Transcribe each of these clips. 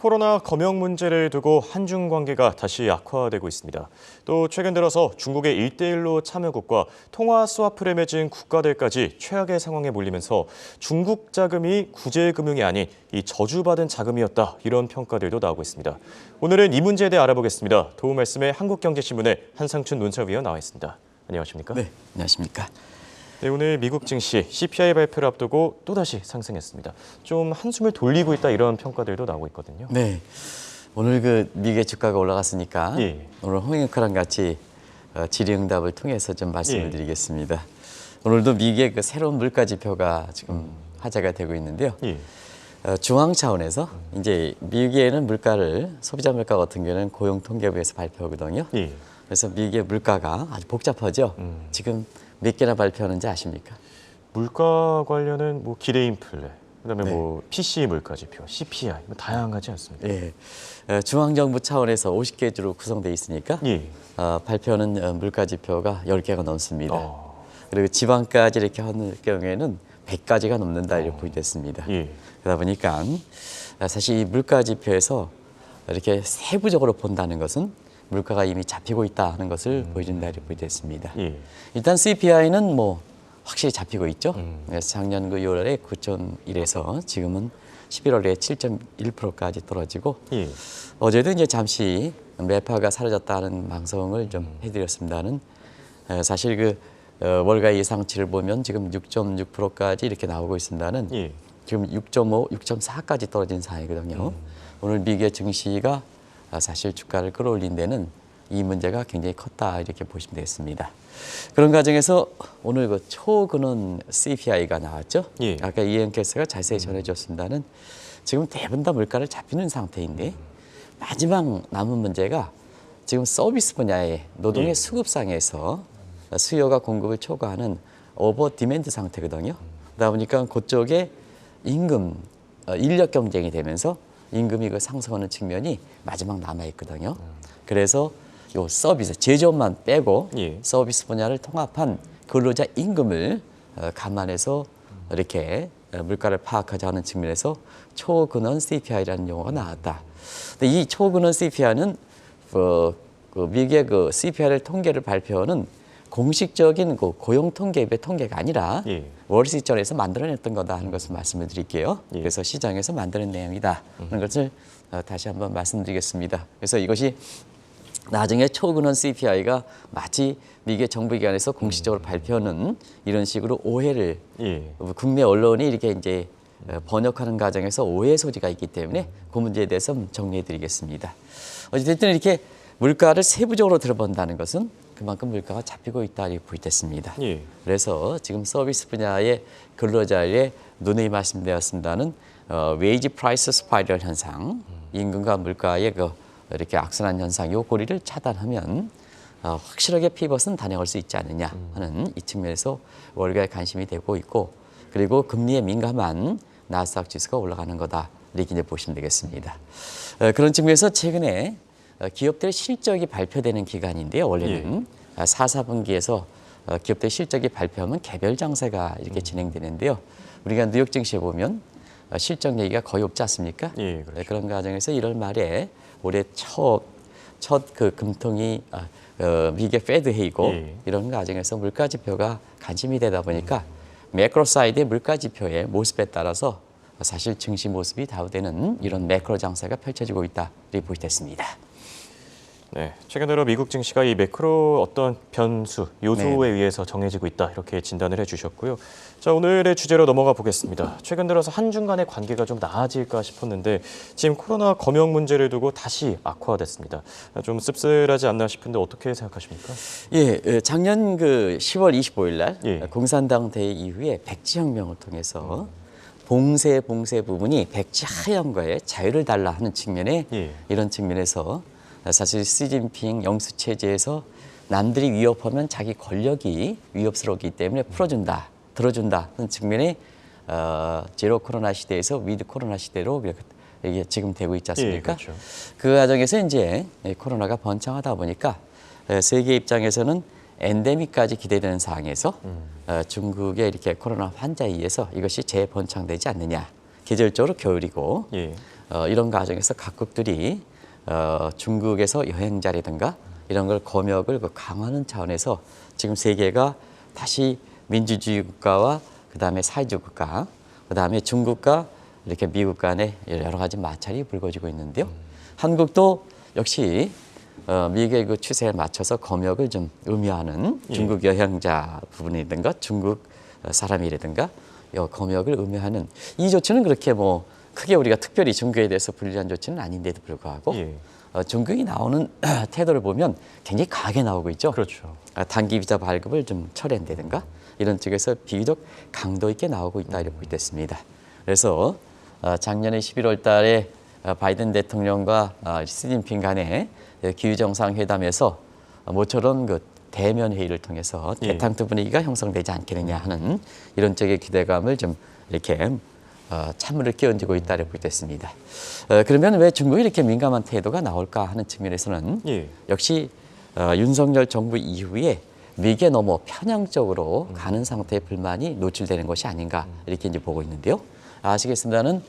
코로나 검역 문제를 두고 한중 관계가 다시 악화되고 있습니다. 또 최근 들어서 중국의 1대1로 참여국과 통화 스와프를 맺은 국가들까지 최악의 상황에 몰리면서 중국 자금이 구제금융이 아닌 이 저주받은 자금이었다, 이런 평가들도 나오고 있습니다. 오늘은 이 문제에 대해 알아보겠습니다. 도움 말씀에 한국경제신문의 한상춘 논설위원 나와 있습니다. 안녕하십니까? 네, 안녕하십니까? 네, 오늘 미국 증시 CPI 발표를 앞두고 또다시 상승했습니다. 좀 한숨을 돌리고 있다, 이런 평가들도 나오고 있거든요. 네, 오늘 미국의 주가가 올라갔으니까 오늘 홍익크랑 같이 질의응답을 통해서 좀 말씀을 드리겠습니다. 오늘도 미국의 새로운 물가 지표가 지금 화제가 되고 있는데요. 중앙 차원에서 이제 미국에는 물가를 소비자 물가 같은 경우는 고용통계부에서 발표하거든요. 그래서 미국의 물가가 아주 복잡하죠. 지금 몇 개나 발표하는지 아십니까? 물가 관련은 뭐 기대 인플레, 그다음에 뭐 PCE 물가 지표, CPI, 뭐 다양하지 않습니까? 중앙정부 차원에서 50개 주로 구성되어 있으니까 발표하는 물가 지표가 10개가 넘습니다. 그리고 지방까지 이렇게 하는 경우에는 100가지가 넘는다, 이렇게 보여졌습니다. 그러다 보니까 사실 이 물가 지표에서 이렇게 세부적으로 본다는 것은 물가가 이미 잡히고 있다 하는 것을 보여준다, 이렇게 보여졌습니다. 일단 CPI는 뭐 확실히 잡히고 있죠. 그래서 작년 6월에 9.1에서 지금은 11월에 7.1%까지 떨어지고 어제도 이제 잠시 매파가 사라졌다는 방송을 좀 해드렸습니다는 사실 월가 예상치를 보면 지금 6.6%까지 이렇게 나오고 있습니다는 지금 6.5, 6.4까지 떨어진 상황이거든요. 오늘 미국의 증시가 사실 주가를 끌어올린 데는 이 문제가 굉장히 컸다, 이렇게 보시면 되겠습니다. 그런 과정에서 오늘 초근원 CPI가 나왔죠. 아까 이현캐스가 자세히 전해줬습니다는 지금 대부분 다 물가를 잡히는 상태인데 마지막 남은 문제가 지금 서비스 분야의 노동의 수급상에서 수요가 공급을 초과하는 오버 디맨드 상태거든요. 그러다 보니까 그쪽에 임금, 인력 경쟁이 되면서 임금이 상승하는 측면이 마지막 남아있거든요. 그래서 요 서비스, 제조업만 빼고 서비스 분야를 통합한 근로자 임금을 감안해서 이렇게 물가를 파악하자 하는 측면에서 초근원 CPI라는 용어가 나왔다. 근데 이 초근원 CPI는 미국의 CPI를 통계를 발표하는 공식적인 고용통계부의 통계가 아니라 월스트리트저널에서 만들어냈던 거다 하는 것을 말씀을 드릴게요. 그래서 시장에서 만드는 내용이다 하는 것을 다시 한번 말씀드리겠습니다. 그래서 이것이 나중에 초근원 CPI가 마치 미국의 정부기관에서 공식적으로 발표하는 이런 식으로 오해를 국내 언론이 이렇게 이제 번역하는 과정에서 오해 소지가 있기 때문에 그 문제에 대해서 정리해드리겠습니다. 어쨌든 이렇게 물가를 세부적으로 들어본다는 것은 그만큼 물가가 잡히고 있다, 이렇게 보여졌습니다. 그래서 지금 서비스 분야의 근로자의 누누이 말씀되었습니다는 웨이지 프라이스 스파이럴 현상, 임금과 물가의 이렇게 악순환 현상, 요 고리를 차단하면 확실하게 피벗은 다녀올 수 있지 않느냐 하는 이 측면에서 월가에 관심이 되고 있고, 그리고 금리에 민감한 나스닥 지수가 올라가는 거다, 이렇게 이제 보시면 되겠습니다. 그런 측면에서 최근에 기업들의 실적이 발표되는 기간인데요. 원래는 4분기에서 기업들의 실적이 발표하면 개별 장세가 이렇게 진행되는데요. 우리가 뉴욕 증시에 보면 실적 얘기가 거의 없지 않습니까? 그렇죠. 그런 과정에서 1월 말에 올해 첫 금통이 미국의 페드 회의고 이런 과정에서 물가 지표가 관심이 되다 보니까 매크로 사이드의 물가 지표의 모습에 따라서 사실 증시 모습이 다우되는 이런 매크로 장세가 펼쳐지고 있다, 이렇게 보시됐습니다. 네, 최근 들어 미국 증시가 이 매크로 어떤 변수, 요소에 의해서 정해지고 있다, 이렇게 진단을 해주셨고요. 자, 오늘의 주제로 넘어가 보겠습니다. 최근 들어서 한중 간의 관계가 좀 나아질까 싶었는데 지금 코로나 검역 문제를 두고 다시 악화됐습니다. 좀 씁쓸하지 않나 싶은데 어떻게 생각하십니까? 작년 10월 25일 날 공산당 대회 이후에 백지혁명을 통해서 봉쇄 부분이 백지 하향과의 자유를 달라 하는 측면에 이런 측면에서 사실 시진핑 영수 체제에서 남들이 위협하면 자기 권력이 위협스럽기 때문에 풀어준다, 들어준다 하는 측면에 제로 코로나 시대에서 위드 코로나 시대로 이게 지금 되고 있지 않습니까? 그렇죠. 그 과정에서 이제 코로나가 번창하다 보니까 세계 입장에서는 엔데믹까지 기대되는 상황에서 중국의 이렇게 코로나 환자에 의해서 이것이 재번창되지 않느냐. 계절적으로 겨울이고 이런 과정에서 각국들이 중국에서 여행자라든가 이런 걸 검역을 강화하는 차원에서 지금 세계가 다시 민주주의 국가와 그다음에 사회주의 국가, 그다음에 중국과 이렇게 미국 간에 여러 가지 마찰이 불거지고 있는데요. 한국도 역시 미국의 그 추세에 맞춰서 검역을 좀 의미하는 중국 여행자 부분이라든가 중국 사람이라든가 검역을 의미하는 이 조치는 그렇게 뭐 크게 우리가 특별히 중국에 대해서 불리한 조치는 아닌데도 불구하고 중국이 나오는 태도를 보면 굉장히 강하게 나오고 있죠. 그렇죠. 단기 비자 발급을 좀 철회한다든가 이런 쪽에서 비교적 강도 있게 나오고 있다 이렇게 보겠습니다. 그래서 작년에 11월 달에 바이든 대통령과 시진핑 간의 기후정상회담에서 모처럼 그 대면 회의를 통해서 대탕트 분위기가 형성되지 않겠느냐 하는 이런 쪽의 기대감을 좀 이렇게 찬물을 끼얹고 있다고 보겠습니다. 그러면 왜 중국이 이렇게 민감한 태도가 나올까 하는 측면에서는 역시 윤석열 정부 이후에 미국에 너무 편향적으로 가는 상태의 불만이 노출되는 것이 아닌가 이렇게 이제 보고 있는데요. 아시겠습니다는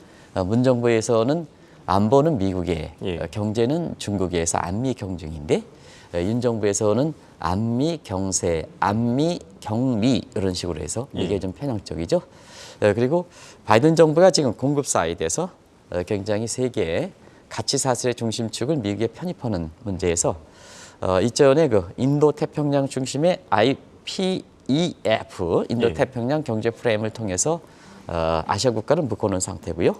문 정부에서는 안보는 미국의, 경제는 중국에서 안미 경중인데 윤 정부에서는 안미 경세, 안미 경미 이런 식으로 해서 이게 좀 편향적이죠. 그리고 바이든 정부가 지금 공급 사이드에서 굉장히 세계의 가치 사슬의 중심축을 미국에 편입하는 문제에서 이전에 그 인도 태평양 중심의 IPEF 인도 태평양 경제 프레임을 통해서 아시아 국가를 묶어놓은 상태고요.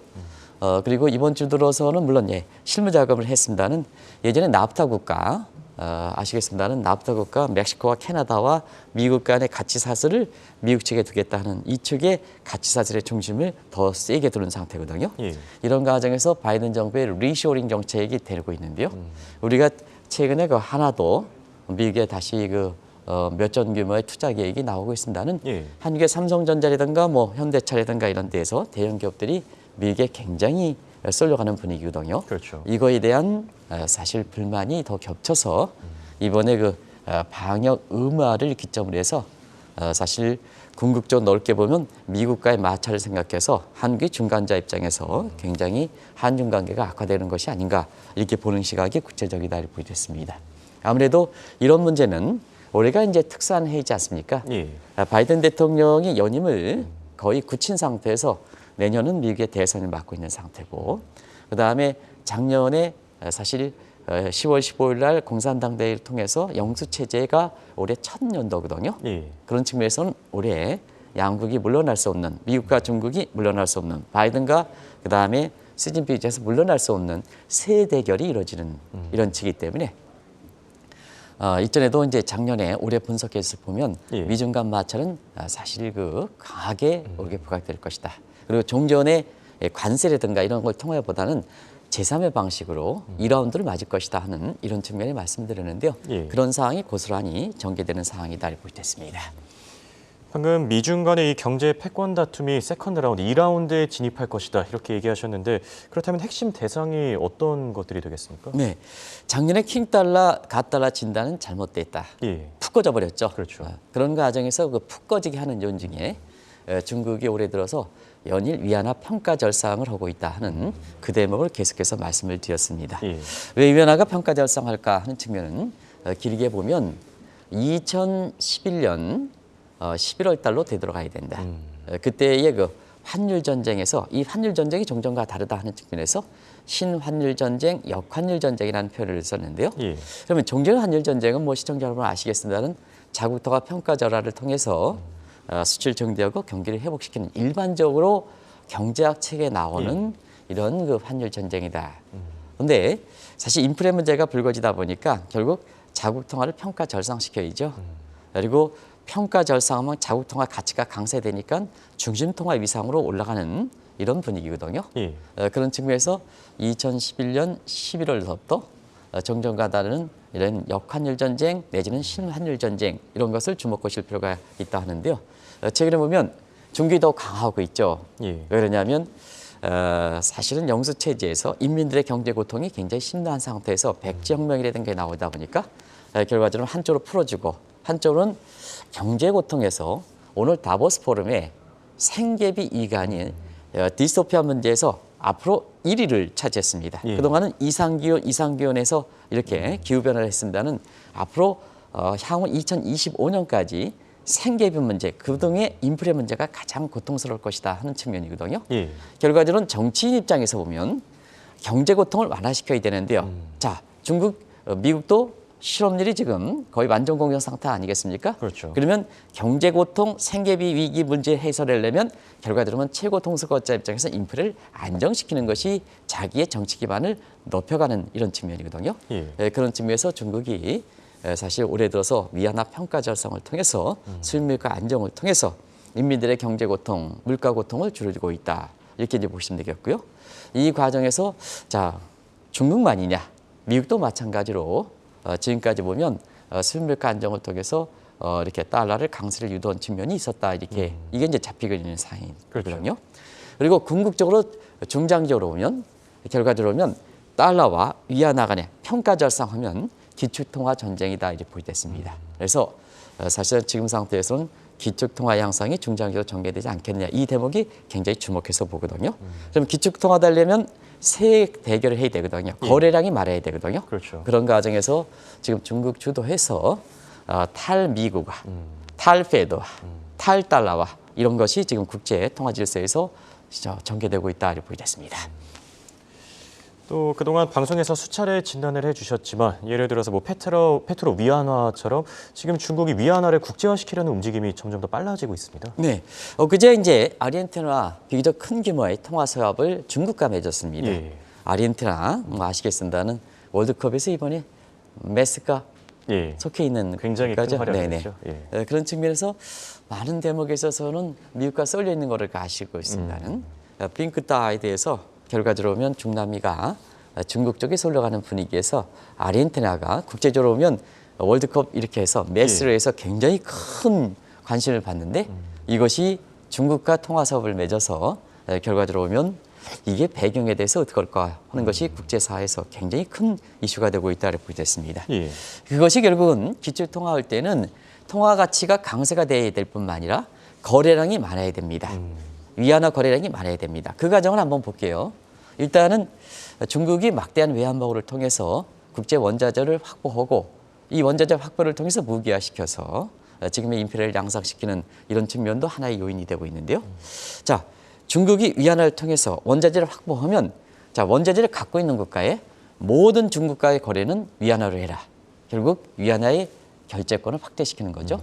그리고 이번 주 들어서는 물론 실무 작업을 했습니다는 예전에 나프타 국가 아시겠습니다는 나프타 국가 멕시코와 캐나다와 미국 간의 가치 사슬을 미국 측에 두겠다 하는 이 측의 가치 사슬의 중심을 더 세게 두는 상태거든요. 이런 과정에서 바이든 정부의 리쇼링 정책이 되고 있는데요. 우리가 최근에 그 하나도 미국에 다시 그 몇 전 규모의 투자 계획이 나오고 있습니다는 한국의 삼성전자라든가 뭐 현대차라든가 이런 데에서 대형 기업들이 미국에 굉장히 쏠려가는 분위기거든요. 그렇죠. 이거에 대한 사실 불만이 더 겹쳐서 이번에 그 방역 의무화를 기점으로 해서 사실 궁극적으로 넓게 보면 미국과의 마찰을 생각해서 한국의 중간자 입장에서 굉장히 한중 관계가 악화되는 것이 아닌가 이렇게 보는 시각이 구체적이다 이렇게 보여졌습니다. 아무래도 이런 문제는 올해가 이제 특수한 해이지 않습니까? 바이든 대통령이 연임을 거의 굳힌 상태에서 내년은 미국의 대선을 맡고 있는 상태고 그다음에 작년에 사실 10월 15일 날 공산당 대회를 통해서 영수체제가 올해 첫 연도거든요. 그런 측면에서는 올해 양국이 물러날 수 없는 미국과 중국이 물러날 수 없는 바이든과 그다음에 시진핑 입장에서 물러날 수 없는 세 대결이 이루어지는 이런 측이기 때문에 이전에도 이제 작년에 올해 분석해서 보면 미중 간 마찰은 사실 그 강하게 올해 부각될 것이다. 그리고 종전의 관세라든가 이런 걸 통해보다는 제3의 방식으로 2라운드를 맞을 것이다 하는 이런 측면에 말씀드렸는데요. 그런 상황이 고스란히 전개되는 상황이다 이렇게 보겠습니다. 방금 미중 간의 이 경제 패권 다툼이 세컨드 라운드 2라운드에 진입할 것이다 이렇게 얘기하셨는데 그렇다면 핵심 대상이 어떤 것들이 되겠습니까? 네, 작년에 킹달러, 갓달러 진단은 잘못됐다. 푹 꺼져 버렸죠. 그렇죠. 그런 과정에서 그 푹 꺼지게 하는 요 중에 중국이 올해 들어서 연일 위안화 평가 절상을 하고 있다 하는 그 대목을 계속해서 말씀을 드렸습니다. 왜 위안화가 평가 절상할까 하는 측면은 길게 보면 2011년 11월 달로 되돌아가야 된다. 그때의 그 환율 전쟁에서 이 환율 전쟁이 종전과 다르다 하는 측면에서 신환율 전쟁, 역환율 전쟁이라는 표현을 썼는데요. 그러면 종전 환율 전쟁은 뭐 시청자 여러분 아시겠습니다는 자국 통화 평가 절하를 통해서 수출 정대하고 경기를 회복시키는 일반적으로 경제학 책에 나오는 이런 그 환율 전쟁이다. 그런데 사실 인플레 문제가 불거지다 보니까 결국 자국 통화를 평가 절상시켜야죠. 그리고 평가 절상하면 자국 통화 가치가 강세되니까 중심 통화 위상으로 올라가는 이런 분위기거든요. 그런 측면에서 2011년 11월부터 정전과 다른 이런 역환율 전쟁 내지는 신환율 전쟁 이런 것을 주목하실 필요가 있다 하는데요. 최근에 보면 중국이 더 강하고 있죠. 왜 그러냐면 사실은 영수체제에서 인민들의 경제 고통이 굉장히 심각한 상태에서 백지혁명이라든가 나오다 보니까 결과적으로 한쪽으로 풀어주고 한쪽으로는 경제 고통에서 오늘 다보스 포럼에 생계비 이간인 디스토피아 문제에서 앞으로 1위를 차지했습니다. 예. 그동안은 이상기온에서 이렇게 기후변화를 했습니다는 앞으로 향후 2025년까지 생계비 문제, 그동의 인플레 문제가 가장 고통스러울 것이다 하는 측면이거든요. 예. 결과적으로는 정치인 입장에서 보면 경제 고통을 완화시켜야 되는데요. 자, 미국도 실업률이 지금 거의 완전 공격 상태 아니겠습니까? 그렇죠. 그러면 경제 고통, 생계비 위기 문제 해소하려면 결과적으로는 최고 통수권자 입장에서 인플레를 안정시키는 것이 자기의 정치 기반을 높여가는 이런 측면이거든요. 예. 그런 측면에서 중국이 사실 올해 들어서 위안화 평가 절상을 통해서 수입물가 안정을 통해서 인민들의 경제 고통, 물가 고통을 줄여주고 있다. 이렇게 이제 보시면 되겠고요. 이 과정에서 자, 중국만이냐, 미국도 마찬가지로 지금까지 보면 수입물가 안정을 통해서 이렇게 달러를 강세를 유도한 측면이 있었다. 이렇게 이게 이제 잡히고 있는 사인이거든요. 그렇죠. 그리고 궁극적으로 중장기적으로 보면 결과적으로 보면 달러와 위안화 간의 평가 절상하면 기축통화 전쟁이다 이렇게 보이됐습니다. 그래서 사실은 지금 상태에서는 기축통화 양상이 중장기로 전개되지 않겠느냐 이 대목이 굉장히 주목해서 보거든요. 그럼 기축통화가 되려면 세 대결을 해야 되거든요. 거래량이 말해야 되거든요. 그렇죠. 그런 과정에서 지금 중국 주도해서 탈미국화, 탈페드와 탈달러와 이런 것이 지금 국제 통화 질서에서 전개되고 있다 이렇게 보이됐습니다. 또 그동안 방송에서 수차례 진단을 해주셨지만 예를 들어서 뭐 페트로 위안화처럼 지금 중국이 위안화를 국제화시키려는 움직임이 점점 더 빨라지고 있습니다. 네, 그제 이제 아르헨티나와 비교적 큰 규모의 통화 서합을 중국과 맺었습니다. 예. 아르헨티나 월드컵에서 이번에 메시가 예. 속해 있는 굉장히 큰 국가죠. 활약이죠. 예. 그런 측면에서 많은 대목에 있어서는 미국과 썰려 있는 것을 아시고 있습니다는 핑크다에 대해서 결과적으로 보면 중남미가 중국 쪽에 쏠려가는 분위기에서 아르헨티나가 국제적으로 보면 월드컵 이렇게 해서 메스로 해서 굉장히 큰 관심을 받는데 이것이 중국과 통화 사업을 맺어서 결과적으로 보면 이게 배경에 대해서 어떻게 할까 하는 것이 국제사회에서 굉장히 큰 이슈가 되고 있다고 보겠습니다. 예. 그것이 결국은 기축 통화할 때는 통화 가치가 강세가 돼야 될 뿐만 아니라 거래량이 많아야 됩니다. 위안화 거래량이 많아야 됩니다. 그 과정을 한번 볼게요. 일단은 중국이 막대한 외환보호를 통해서 국제 원자재를 확보하고 이 원자재 확보를 통해서 무기화시켜서 지금의 인플레를 양상시키는 이런 측면도 하나의 요인이 되고 있는데요. 자, 중국이 위안화를 통해서 원자재를 확보하면 자, 원자재를 갖고 있는 국가의 모든 중국과의 거래는 위안화로 해라. 결국 위안화의 결제권을 확대시키는 거죠.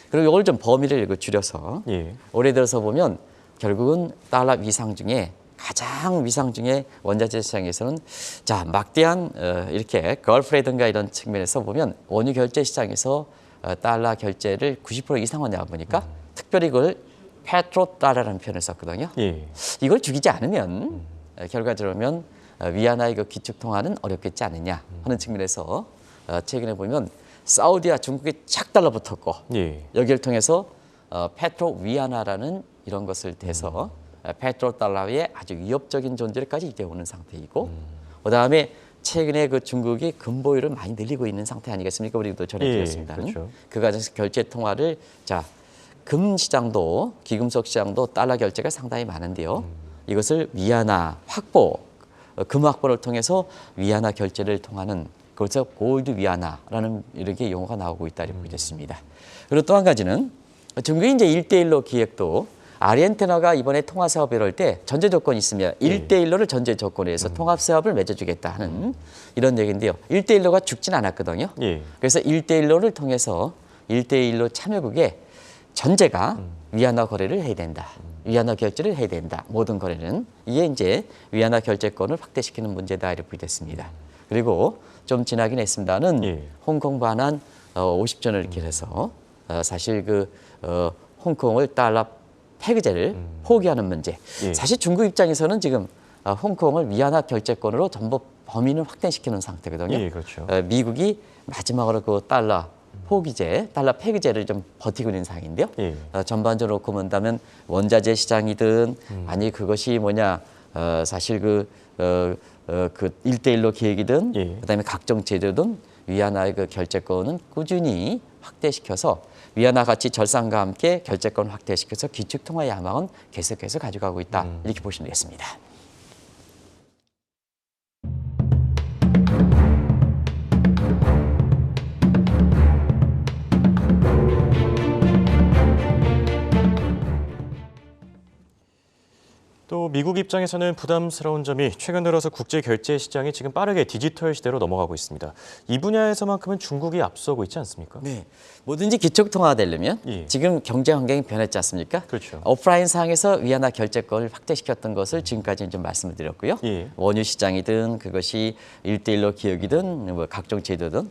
그리고 이걸 좀 범위를 줄여서 예. 올해 들어서 보면 결국은 달러 위상 중에 가장 위상 중에 원자재 시장에서는 자 막대한 이렇게 걸프라든가 이런 측면에서 보면 원유 결제 시장에서 달러 결제를 90% 이상 하냐 보니까 특별히 이걸 페트로 달러라는 표현을 썼거든요. 예. 이걸 죽이지 않으면 결과적으로 보면 위안화의 그 기축 통화는 어렵겠지 않느냐 하는 측면에서 최근에 보면 사우디와 중국이 착 달라붙었고 예. 여기를 통해서 페트로 위안화라는 이런 것을 대서 페트로 달러의 아주 위협적인 존재까지 이제 오는 상태이고 그다음에 최근에 그 중국이 금보유를 많이 늘리고 있는 상태 아니겠습니까? 우리도 전해드렸습니다. 예, 그렇죠. 그 과정에서 결제 통화를 자 금 시장도 기금속 시장도 달러 결제가 상당히 많은데요. 이것을 위안화 확보, 금 확보를 통해서 위안화 결제를 통하는 그래서 골드 위안화라는 이렇게 용어가 나오고 있다 이렇게 보겠습니다. 그리고 또 한 가지는 중국이 이제 1대1로 기획도 아르헨티나가 이번에 통화 사업을 할 때 전제 조건이 있으면 1대1로를 전제 조건에 해서 통합 사업을 맺어주겠다 하는 이런 얘기인데요. 1대1로가 죽진 않았거든요. 예. 그래서 1대1로를 통해서 1대1로 참여국의 전제가 위안화 거래를 해야 된다. 위안화 결제를 해야 된다. 모든 거래는 이게 이제 위안화 결제권을 확대시키는 문제다 이렇게 됐습니다. 그리고 좀 지나긴 했습니다는 예. 홍콩 반환 50전을 이렇게 해서 사실 그 홍콩을 달러 폐기제를 포기하는 문제. 예. 사실 중국 입장에서는 지금 홍콩을 위안화 결제권으로 전부 범위는 확대시키는 상태거든요. 예, 그렇죠. 미국이 마지막으로 그 달러 포기제, 달러 폐기제를 좀 버티고 있는 상황인데요. 예. 전반적으로 놓고 본다면 원자재 시장이든 아니 그것이 뭐냐 사실 그 1대1로 기획이든 예. 그다음에 각종 제도든 위안화의 그 결제권은 꾸준히 확대시켜서 위안화 가치 절상과 함께 결제권 확대시켜서 기축통화 야망은 계속해서 가져가고 있다 이렇게 보시면 되겠습니다. 또 미국 입장에서는 부담스러운 점이 최근 들어서 국제 결제 시장이 지금 빠르게 디지털 시대로 넘어가고 있습니다. 이 분야에서만큼은 중국이 앞서고 있지 않습니까? 네, 뭐든지 기축 통화되려면 지금 경제 환경이 변했지 않습니까? 그렇죠. 오프라인 상에서 위안화 결제권을 확대시켰던 것을 지금까지 좀 말씀을 드렸고요. 원유 시장이든 그것이 1대1로 기업이든 뭐 각종 제도든.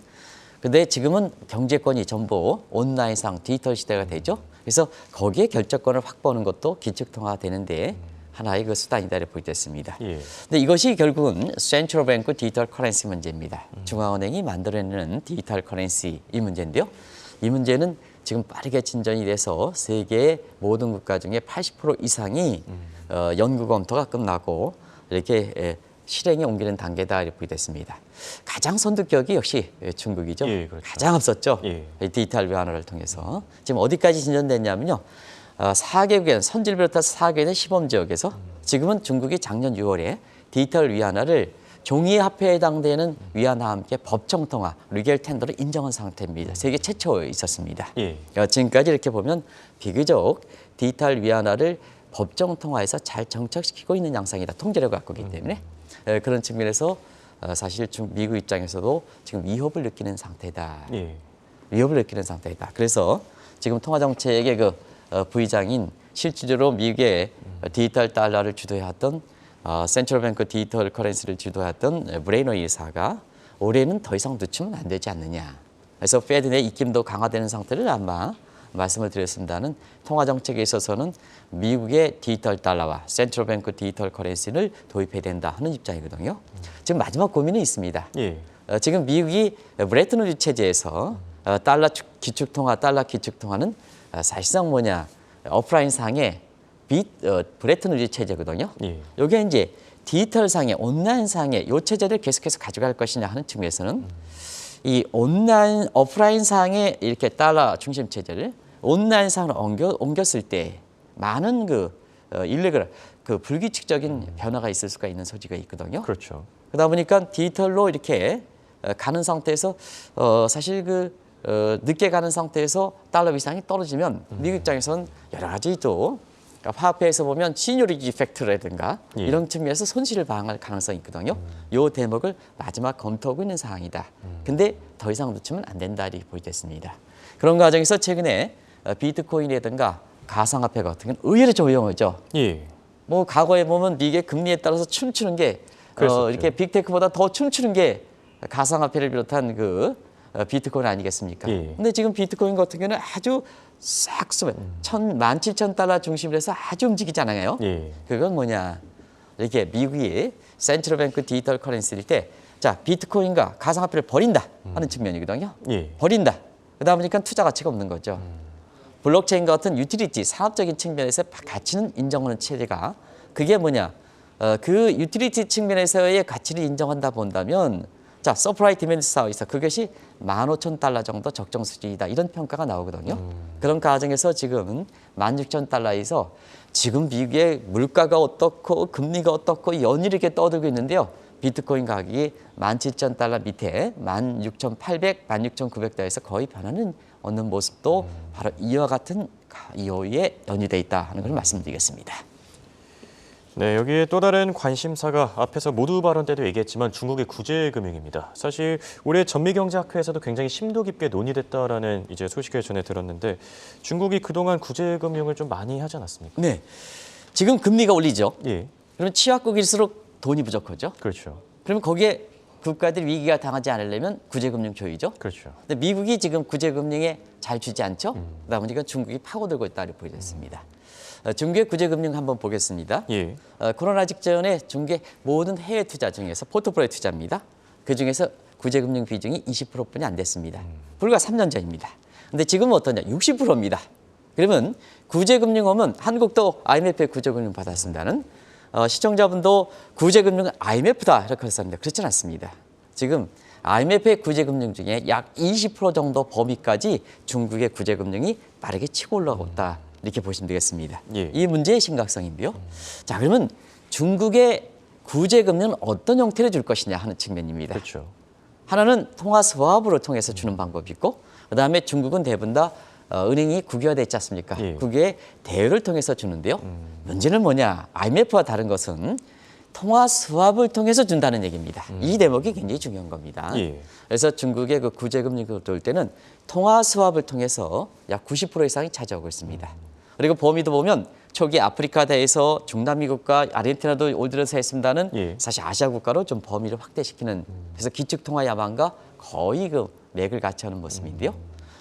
근데 지금은 경제권이 전부 온라인상 디지털 시대가 되죠. 그래서 거기에 결제권을 확보하는 것도 기축 통화가 되는데 하나의 그 수단이다 이렇게 보겠습니다. 근데 이것이 결국은 센트럴 뱅크 디지털 커런시 문제입니다. 중앙은행이 만들어내는 디지털 커런시 이 문제인데요. 이 문제는 지금 빠르게 진전이 돼서 세계의 모든 국가 중에 80% 이상이 연구 검토가 끝나고 이렇게 실행에 옮기는 단계다 이렇게 보게 됐습니다. 가장 선두격이 역시 중국이죠. 그렇죠. 가장 앞섰죠. 디지털 위안화를 통해서. 지금 어디까지 진전됐냐면요. 4개국의 선진을 비롯해서 4개국의 시범 지역에서 지금은 중국이 작년 6월에 디지털 위안화를 종이 화폐에 해당되는 위안화와 함께 법정 통화, 리겔 텐더를 인정한 상태입니다. 세계 최초에 있었습니다. 지금까지 이렇게 보면 비교적 디지털 위안화를 법정 통화에서 잘 정착시키고 있는 양상이다. 통제력을 갖고 있기 때문에 그런 측면에서 사실 미국 입장에서도 지금 위협을 느끼는 상태다. 위협을 느끼는 상태이다. 그래서 지금 통화정책의 그 부의장인 실질적으로 미국의 디지털 달러를 주도해왔던 센트럴 뱅크 디지털 커런시를 주도했던 브레이너 이사가 올해는 더 이상 늦추면 안 되지 않느냐. 그래서 페드 내 입김도 강화되는 상태를 아마 말씀을 드렸습니다는 통화 정책에 있어서는 미국의 디지털 달러와 센트럴 뱅크 디지털 커런시를 도입해야 된다 하는 입장이거든요. 지금 마지막 고민이 있습니다. 지금 미국이 브레튼 우드 체제에서 달러 기축 통화, 달러 기축 통화는 사실상 뭐냐 오프라인 상의 브레튼 우드 체제거든요. 여기에 이제 디지털 상의 온라인 상의 요 체제를 계속해서 가져갈 것이냐 하는 측면에서는 이 온라인 오프라인 상의 이렇게 달러 중심 체제를 온라인 상으로 옮겼을 때 많은 일레글 불규칙적인 변화가 있을 수가 있는 소지가 있거든요. 그렇죠. 그러다 보니까 디지털로 이렇게 가는 상태에서 사실 늦게 가는 상태에서 달러 위상이 떨어지면 미국 입장에서는 여러 가지 또 화폐에서 보면 시니어리티 이펙트라든가 이런 측면에서 손실을 방할 가능성이 있거든요. 이 대목을 마지막 검토하고 있는 상황이다. 근데 더 이상 늦추면 안 된다 이렇게 보이겠습니다. 그런 과정에서 최근에 비트코인이라든가 가상화폐 같은 경우는 의외로 조용하죠. 뭐 과거에 보면 미국의 금리에 따라서 춤추는 게 이렇게 빅테크보다 더 춤추는 게 가상화폐를 비롯한 비트코인 아니겠습니까? 근데 지금 비트코인 같은 경우는 아주 싹 쏘면 17,000달러 중심으로 해서 아주 움직이잖아요. 그건 뭐냐? 이렇게 미국이 센트럴 뱅크 디지털 커런시일 때 자, 비트코인과 가상화폐를 버린다 하는 측면이거든요. 버린다. 그러다 보니까 투자 가치가 없는 거죠. 블록체인 같은 유틸리티, 산업적인 측면에서 가치는 인정하는 체제가 그게 뭐냐? 그 유틸리티 측면에서의 가치를 인정한다 본다면 자, 서프라이 디맨드 사이에서 그것이 15,000달러 정도 적정 수준이다. 이런 평가가 나오거든요. 그런 과정에서 지금 16,000달러에서 지금 미국의 물가가 어떻고 금리가 어떻고 연일이 이렇게 떠들고 있는데요. 비트코인 가격이 17,000달러 밑에 16,800, 16,900달러에서 거의 변화는 없는 모습도 바로 이와 같은 이유에 연유돼 있다 하는 걸 말씀드리겠습니다. 네, 여기에 또 다른 관심사가 앞에서 모두 발언 때도 얘기했지만 중국의 구제금융입니다. 사실 올해 전미경제학회에서도 굉장히 심도 깊게 논의됐다라는 이제 소식을 전해 들었는데 중국이 그동안 구제금융을 좀 많이 하지 않았습니까? 네, 지금 금리가 올리죠. 그러면 취약국일수록 돈이 부족하죠. 그렇죠. 그러면 거기에 국가들이 위기가 당하지 않으려면 구제금융 조이죠. 그렇죠. 근데 미국이 지금 구제금융에 잘 주지 않죠. 그러다 보니까 중국이 파고들고 있다 이렇게 보여졌습니다. 중국의 구제금융 한번 보겠습니다. 코로나 직전에 중국의 모든 해외 투자 중에서 포트폴리오 투자입니다. 그중에서 구제금융 비중이 20%뿐이 안 됐습니다. 불과 3년 전입니다. 근데 지금은 어떠냐? 60%입니다. 그러면 구제금융 오면 한국도 IMF의 구제금융 받았습니다는 시청자분도 구제금융은 IMF다 이렇게 하셨는데 그렇지는 않습니다. 지금 IMF의 구제금융 중에 약 20% 정도 범위까지 중국의 구제금융이 빠르게 치고 올라오고 있다. 이렇게 보시면 되겠습니다. 이 문제의 심각성인데요. 자, 그러면 중국의 구제금융은 어떤 형태를 줄 것이냐 하는 측면입니다. 그렇죠. 하나는 통화 스왑으로 통해서 주는 방법이 있고 그다음에 중국은 대부분 다 은행이 국유화돼 있지 않습니까? 예. 국유의 대여를 통해서 주는데요. 문제는 뭐냐? IMF와 다른 것은 통화 스왑을 통해서 준다는 얘기입니다. 이 대목이 굉장히 중요한 겁니다. 예. 그래서 중국의 그 구제금리가 돌 때는 통화 스왑을 통해서 약 90% 이상이 차지하고 있습니다. 그리고 범위도 보면 초기 아프리카 대에서 중남미 국가 아르헨티나도 올 들어서 했습니다는 예. 사실 아시아 국가로 좀 범위를 확대시키는 그래서 기축 통화 야망과 거의 그 맥을 같이 하는 모습인데요.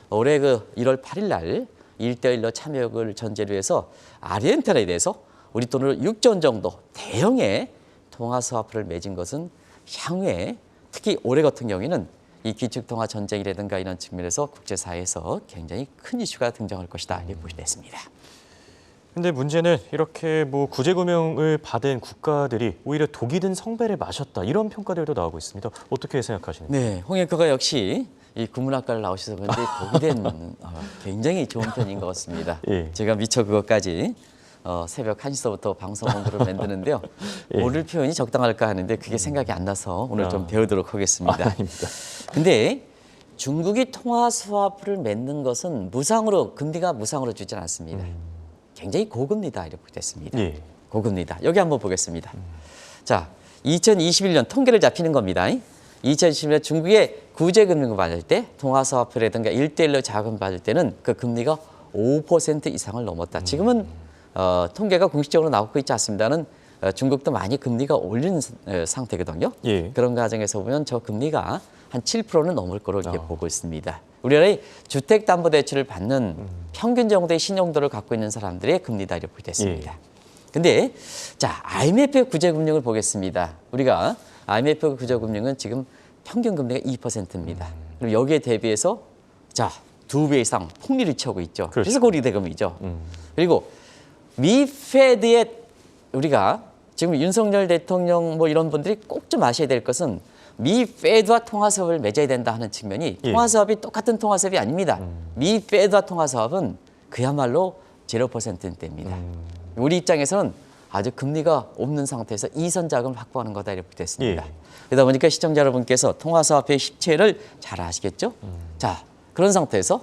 올해 그 1월 8일 날 1대1로 참여를 전제로 해서 아르헨티나에 대해서 우리 돈으로 6조 원 정도 대형의 통화 스와프를 맺은 것은 향후에 특히 올해 같은 경우에는 이 기축 통화 전쟁이라든가 이런 측면에서 국제사회에서 굉장히 큰 이슈가 등장할 것이다 이렇게 보시됐습니다. 근데 문제는 이렇게 뭐 구제금융을 받은 국가들이 오히려 독이 든 성배를 마셨다 이런 평가들도 나오고 있습니다. 어떻게 생각하시나요? 네, 홍 앵커가 역시 이 국문학과를 나오셔서 그런지 독이 된 굉장히 좋은 편인 것 같습니다. 예. 제가 미처 그것까지 새벽 1시서부터 방송 원고를 만드는데요. 예. 모를 표현이 적당할까 하는데 그게 생각이 안 나서 오늘 좀 배우도록 하겠습니다. 아닙니다. 근데 중국이 통화 스와프를 맺는 것은 금리가 무상으로 주지 않습니다. 굉장히 고금리다 이렇게 됐습니다. 예. 고금리다. 여기 한번 보겠습니다. 자, 2021년 통계를 잡히는 겁니다. 2021년 중국의 구제금융을 받을 때 통화 스와프라든가 1대1로 자금 받을 때는 그 금리가 5% 이상을 넘었다. 지금은 통계가 공식적으로 나오고 있지 않습니다는 중국도 많이 금리가 올리는 상태거든요. 예. 그런 과정에서 보면 저 금리가 한 7%는 넘을 거로 이렇게 보고 있습니다. 우리나라의 주택담보대출을 받는 평균 정도의 신용도를 갖고 있는 사람들의 금리다 이렇게 됐습니다. 근데 자 IMF 구제금융을 보겠습니다. 우리가 IMF 구제금융은 지금 평균 금리가 2%입니다. 그럼 여기에 대비해서 자 2배 이상 폭리를 치고 있죠. 그렇죠. 그래서 고리대금이죠. 그리고 미 페드의 우리가 지금 윤석열 대통령 뭐 이런 분들이 꼭 좀 아셔야 될 것은 미 페드와 통화수업을 맺어야 된다 하는 측면이 예. 통화수업이 똑같은 통화수업이 아닙니다. 미 페드와 통화수업은 그야말로 0%대입니다. 우리 입장에서는 아주 금리가 없는 상태에서 이선 자금을 확보하는 거다 이렇게 됐습니다. 예. 그러다 보니까 시청자 여러분께서 통화수업의 실체를 잘 아시겠죠? 자, 그런 상태에서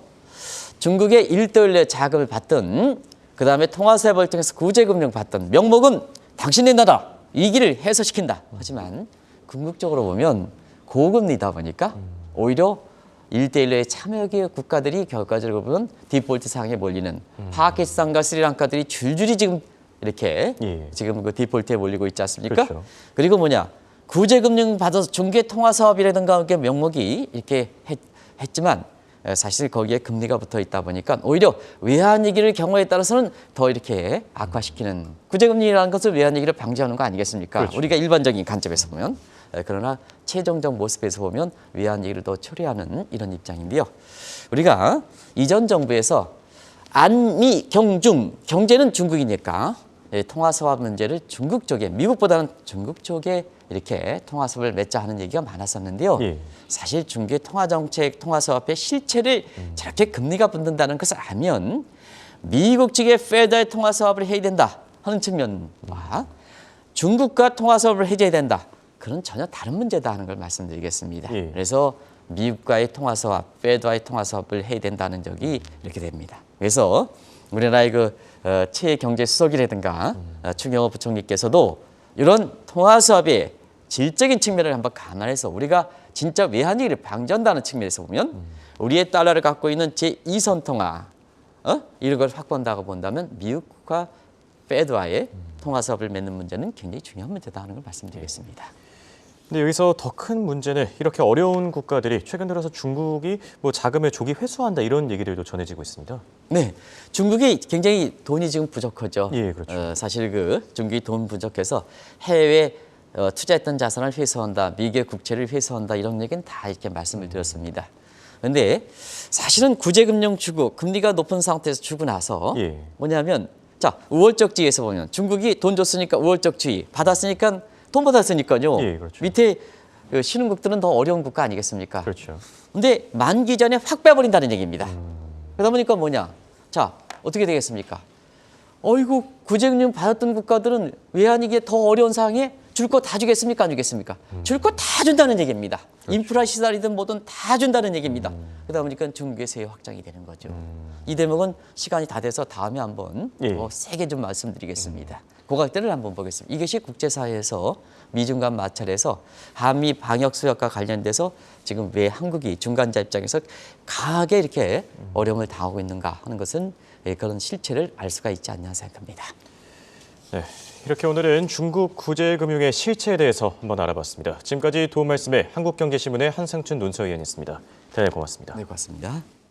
중국의 1대1의 자금을 받든 그다음에 통화수업을 통해서 구제금융 받든 명목은 당신의 나라 이기를 해소시킨다. 하지만 궁극적으로 보면 고금리다 보니까 오히려 1대1의 참여기업 국가들이 결과적으로 보면 디폴트 상황에 몰리는 파키스탄과 스리랑카들이 줄줄이 지금 이렇게 예. 지금 그 디폴트에 몰리고 있지 않습니까? 그렇죠. 그리고 뭐냐 구제금융 받아서 중개통화사업이라든가 그 명목이 이렇게 했지만 사실 거기에 금리가 붙어 있다 보니까 오히려 외환위기를 경우에 따라서는 더 이렇게 악화시키는 구제금리라는 것을 외환위기를 방지하는 거 아니겠습니까? 그렇죠. 우리가 일반적인 관점에서 보면 그러나 최종적 모습에서 보면 외환위기를 더 초래하는 이런 입장인데요. 우리가 이전 정부에서 안미 경중 경제는 중국이니까 통화수합 문제를 중국 쪽에 미국보다는 중국 쪽에 이렇게 통화수합을 맺자 하는 얘기가 많았었는데요. 예. 사실 중국의 통화정책, 통화수합의 실체를 저렇게 금리가 붙는다는 것을 알면 미국 측의 페더의 통화수합을 해야 된다 하는 측면과 중국과 통화수합을 해줘야 된다. 그런 전혀 다른 문제다 하는 걸 말씀드리겠습니다. 예. 그래서 미국과의 통화수합, 페더와의 통화수합을 해야 된다는 적이 이렇게 됩니다. 그래서 우리나라의 그 체경제수석이라든가 추경호 부총리께서도 이런 통화수합의 질적인 측면을 한번 감안해서 우리가 진짜 외환위기를 방지한다는 측면에서 보면 우리의 달러를 갖고 있는 제2선 통화 이런 걸 확보한다고 본다면 미국과 페드와의 통화수합을 맺는 문제는 굉장히 중요한 문제다 하는 걸 말씀드리겠습니다. 근데 여기서 더 큰 문제는 이렇게 어려운 국가들이 최근 들어서 중국이 뭐 자금을 조기 회수한다 이런 얘기들도 전해지고 있습니다. 네, 중국이 굉장히 돈이 지금 부족하죠. 예, 그렇죠. 사실 그 중국이 돈 부족해서 해외 투자했던 자산을 회수한다, 미개 국채를 회수한다 이런 얘기는 다 이렇게 말씀을 드렸습니다. 그런데 사실은 구제금융 주고 금리가 높은 상태에서 주고 나서 예. 뭐냐면 자 우월적지에서 보면 중국이 돈 줬으니까 우월적지 받았으니까 돈 받았으니까요. 예, 그렇죠. 밑에 신흥국들은 더 어려운 국가 아니겠습니까? 그렇죠. 근데 만기 전에 확 빼버린다는 얘기입니다. 그러다 보니까 뭐냐? 자, 어떻게 되겠습니까? 어이구, 구제금융 받았던 국가들은 외환위기에 더 어려운 상황에 줄 거 다 주겠습니까? 안 주겠습니까? 줄 거 다 준다는 얘기입니다. 그렇죠. 인프라 시설이든 뭐든 다 준다는 얘기입니다. 그러다 보니까 중국의 세계 확장이 되는 거죠. 이 대목은 시간이 다 돼서 다음에 한번 더 세게 좀 말씀드리겠습니다. 고각대를 한번 보겠습니다. 이것이 국제사회에서 미중 간 마찰에서 한미 방역 수역과 관련돼서 지금 왜 한국이 중간자 입장에서 강하게 이렇게 어려움을 당하고 있는가 하는 것은 그런 실체를 알 수가 있지 않냐 생각합니다. 네, 이렇게 오늘은 중국 구제금융의 실체에 대해서 한번 알아봤습니다. 지금까지 도움 말씀에 한국경제신문의 한상춘 논설위원이었습니다. 대단히 고맙습니다. 네, 고맙습니다.